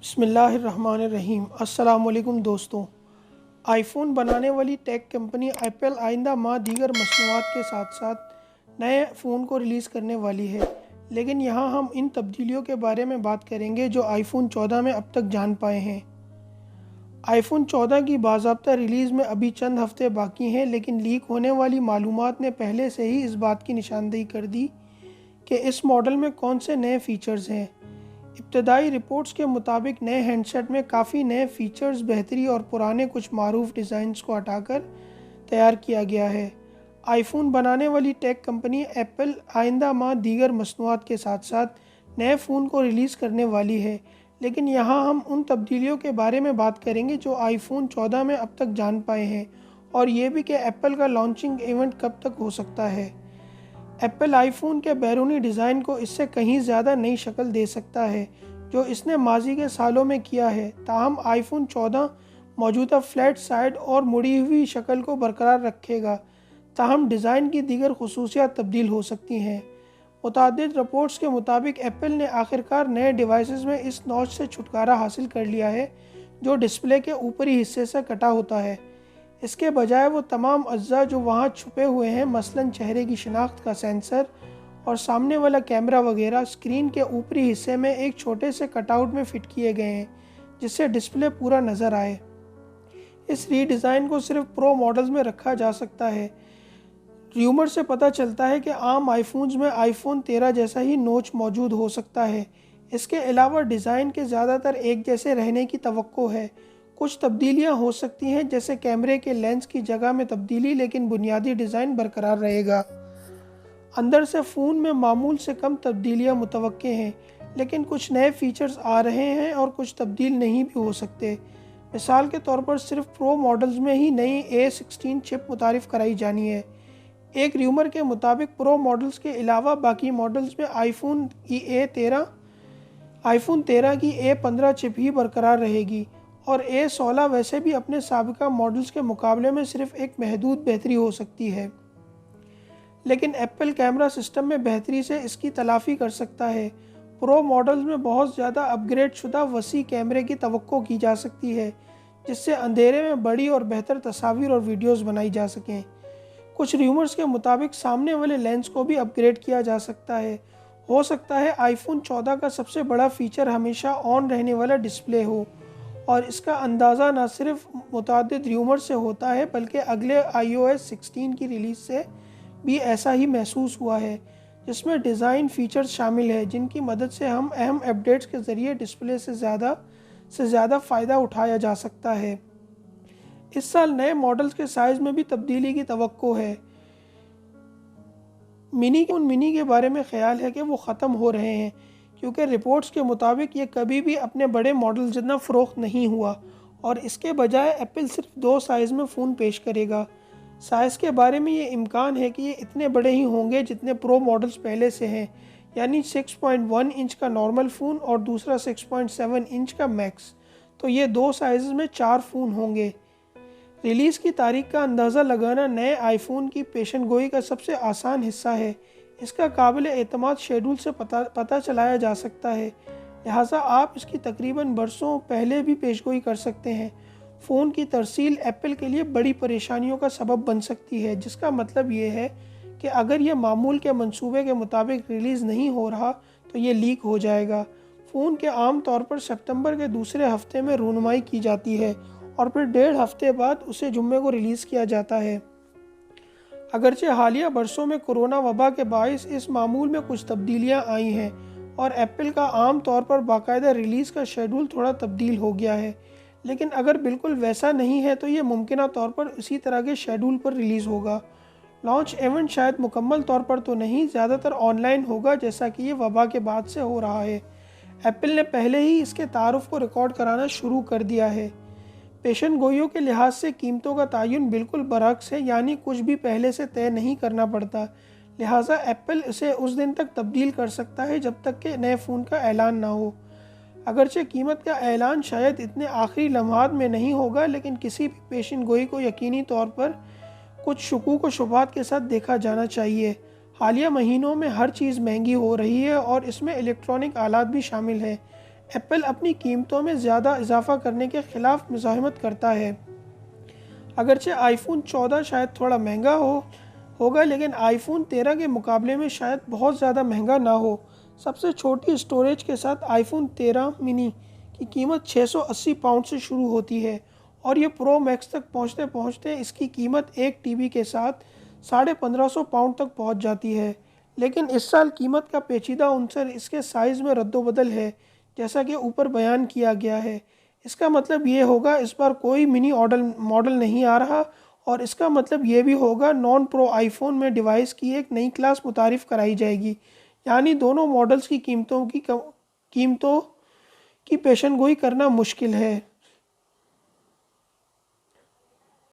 بسم اللہ الرحمن الرحیم۔ السلام علیکم دوستوں۔ آئی فون بنانے والی ٹیک کمپنی ایپل آئندہ ماہ دیگر مصنوعات کے ساتھ ساتھ نئے فون کو ریلیز کرنے والی ہے، لیکن یہاں ہم ان تبدیلیوں کے بارے میں بات کریں گے جو آئی فون 14 میں اب تک جان پائے ہیں۔ آئی فون 14 کی باضابطہ ریلیز میں ابھی چند ہفتے باقی ہیں، لیکن لیک ہونے والی معلومات نے پہلے سے ہی اس بات کی نشاندہی کر دی کہ اس ماڈل میں کون سے نئے فیچرز ہیں۔ ابتدائی رپورٹس کے مطابق نئے ہینڈ سیٹ میں کافی نئے فیچرز، بہتری اور پرانے کچھ معروف ڈیزائنز کو ہٹا کر تیار کیا گیا ہے۔ آئی فون بنانے والی ٹیک کمپنی ایپل آئندہ ماہ دیگر مصنوعات کے ساتھ ساتھ نئے فون کو ریلیز کرنے والی ہے، لیکن یہاں ہم ان تبدیلیوں کے بارے میں بات کریں گے جو آئی فون 14 میں اب تک جان پائے ہیں، اور یہ بھی کہ ایپل کا لانچنگ ایونٹ کب تک ہو سکتا ہے۔ ایپل آئی فون کے بیرونی ڈیزائن کو اس سے کہیں زیادہ نئی شکل دے سکتا ہے جو اس نے ماضی کے سالوں میں کیا ہے، تاہم آئی فون 14 موجودہ فلیٹ سائڈ اور مڑی ہوئی شکل کو برقرار رکھے گا، تاہم ڈیزائن کی دیگر خصوصیات تبدیل ہو سکتی ہیں۔ متعدد رپورٹس کے مطابق ایپل نے آخرکار نئے ڈیوائسز میں اس نوچ سے چھٹکارا حاصل کر لیا ہے جو ڈسپلے کے اوپری حصے سے کٹا ہوتا ہے۔ اس کے بجائے وہ تمام اجزاء جو وہاں چھپے ہوئے ہیں، مثلاً چہرے کی شناخت کا سینسر اور سامنے والا کیمرہ وغیرہ، اسکرین کے اوپری حصے میں ایک چھوٹے سے کٹ آؤٹ میں فٹ کیے گئے ہیں جس سے ڈسپلے پورا نظر آئے۔ اس ری ڈیزائن کو صرف پرو ماڈلز میں رکھا جا سکتا ہے۔ ریومر سے پتہ چلتا ہے کہ عام آئی فونز میں آئی فون 13 جیسا ہی نوچ موجود ہو سکتا ہے۔ اس کے علاوہ ڈیزائن کے زیادہ تر ایک جیسے رہنے کی توقع ہے۔ کچھ تبدیلیاں ہو سکتی ہیں جیسے کیمرے کے لینس کی جگہ میں تبدیلی، لیکن بنیادی ڈیزائن برقرار رہے گا۔ اندر سے فون میں معمول سے کم تبدیلیاں متوقع ہیں، لیکن کچھ نئے فیچرز آ رہے ہیں اور کچھ تبدیل نہیں بھی ہو سکتے۔ مثال کے طور پر صرف پرو ماڈلز میں ہی نئی A16 چپ متعارف کرائی جانی ہے۔ ایک ریومر کے مطابق پرو ماڈلز کے علاوہ باقی ماڈلز میں آئی فون کی 13 چپ ہی برقرار رہے گی، اور A16 ویسے بھی اپنے سابقہ ماڈلز کے مقابلے میں صرف ایک محدود بہتری ہو سکتی ہے، لیکن ایپل کیمرہ سسٹم میں بہتری سے اس کی تلافی کر سکتا ہے۔ پرو ماڈلز میں بہت زیادہ اپ گریڈ شدہ وسیع کیمرے کی توقع کی جا سکتی ہے جس سے اندھیرے میں بڑی اور بہتر تصاویر اور ویڈیوز بنائی جا سکیں۔ کچھ ریومرز کے مطابق سامنے والے لینس کو بھی اپ گریڈ کیا جا سکتا ہے۔ ہو سکتا ہے آئی فون 14 کا سب سے بڑا فیچر ہمیشہ آن رہنے والا ڈسپلے ہو، اور اس کا اندازہ نہ صرف متعدد ریومر سے ہوتا ہے بلکہ اگلے iOS 16 کی ریلیز سے بھی ایسا ہی محسوس ہوا ہے، جس میں ڈیزائن فیچرز شامل ہیں جن کی مدد سے ہم اہم اپڈیٹس کے ذریعے ڈسپلے سے زیادہ فائدہ اٹھایا جا سکتا ہے۔ اس سال نئے ماڈلز کے سائز میں بھی تبدیلی کی توقع ہے۔ منی کے بارے میں خیال ہے کہ وہ ختم ہو رہے ہیں، کیونکہ رپورٹس کے مطابق یہ کبھی بھی اپنے بڑے ماڈل جتنا فروخت نہیں ہوا، اور اس کے بجائے ایپل صرف 2 سائز میں فون پیش کرے گا۔ سائز کے بارے میں یہ امکان ہے کہ یہ اتنے بڑے ہی ہوں گے جتنے پرو ماڈلز پہلے سے ہیں، یعنی 6.1 انچ کا نارمل فون اور دوسرا 6.7 انچ کا میکس، تو یہ 2 سائزز میں 4 فون ہوں گے۔ ریلیز کی تاریخ کا اندازہ لگانا نئے آئی فون کی پیشن گوئی کا سب سے آسان حصہ ہے۔ اس کا قابل اعتماد شیڈول سے پتہ چلایا جا سکتا ہے، لہٰذا آپ اس کی تقریباً برسوں پہلے بھی پیشگوئی کر سکتے ہیں۔ فون کی ترسیل ایپل کے لیے بڑی پریشانیوں کا سبب بن سکتی ہے، جس کا مطلب یہ ہے کہ اگر یہ معمول کے منصوبے کے مطابق ریلیز نہیں ہو رہا تو یہ لیک ہو جائے گا۔ فون کے عام طور پر ستمبر کے دوسرے ہفتے میں رونمائی کی جاتی ہے اور پھر 1.5 ہفتے بعد اسے جمعے کو ریلیز کیا جاتا ہے۔ اگرچہ حالیہ برسوں میں کورونا وبا کے باعث اس معمول میں کچھ تبدیلیاں آئی ہیں اور ایپل کا عام طور پر باقاعدہ ریلیز کا شیڈول تھوڑا تبدیل ہو گیا ہے، لیکن اگر بالکل ویسا نہیں ہے تو یہ ممکنہ طور پر اسی طرح کے شیڈول پر ریلیز ہوگا۔ لانچ ایونٹ شاید مکمل طور پر تو نہیں، زیادہ تر آن لائن ہوگا جیسا کہ یہ وبا کے بعد سے ہو رہا ہے۔ ایپل نے پہلے ہی اس کے تعارف کو ریکارڈ کرانا شروع کر دیا ہے۔ پیشن گوئیوں کے لحاظ سے قیمتوں کا تعین بالکل برعکس ہے، یعنی کچھ بھی پہلے سے طے نہیں کرنا پڑتا، لہٰذا ایپل اسے اس دن تک تبدیل کر سکتا ہے جب تک کہ نئے فون کا اعلان نہ ہو۔ اگرچہ قیمت کا اعلان شاید اتنے آخری لمحات میں نہیں ہوگا، لیکن کسی بھی پیشن گوئی کو یقینی طور پر کچھ شکوک و شبہات کے ساتھ دیکھا جانا چاہیے۔ حالیہ مہینوں میں ہر چیز مہنگی ہو رہی ہے اور اس میں الیکٹرانک آلات بھی شامل ہیں۔ ایپل اپنی قیمتوں میں زیادہ اضافہ کرنے کے خلاف مزاحمت کرتا ہے۔ اگرچہ آئی فون 14 شاید تھوڑا مہنگا ہوگا، لیکن آئی فون 13 کے مقابلے میں شاید بہت زیادہ مہنگا نہ ہو۔ سب سے چھوٹی اسٹوریج کے ساتھ آئی فون 13 منی کی قیمت 680 پاؤنڈ سے شروع ہوتی ہے، اور یہ پرو میکس تک پہنچتے پہنچتے اس کی قیمت 1 ٹی بی کے ساتھ 1550 پاؤنڈ تک پہنچ جاتی ہے۔ لیکن اس سال قیمت کا پیچیدہ عنصر اس کے سائز میں رد و بدل ہے، جیسا کہ اوپر بیان کیا گیا ہے۔ اس کا مطلب یہ ہوگا اس بار کوئی منی ماڈل نہیں آ رہا، اور اس کا مطلب یہ بھی ہوگا نان پرو آئی فون میں ڈیوائس کی ایک نئی کلاس متعارف کرائی جائے گی، یعنی دونوں ماڈلز کی قیمتوں کی پیشن گوئی کرنا مشکل ہے۔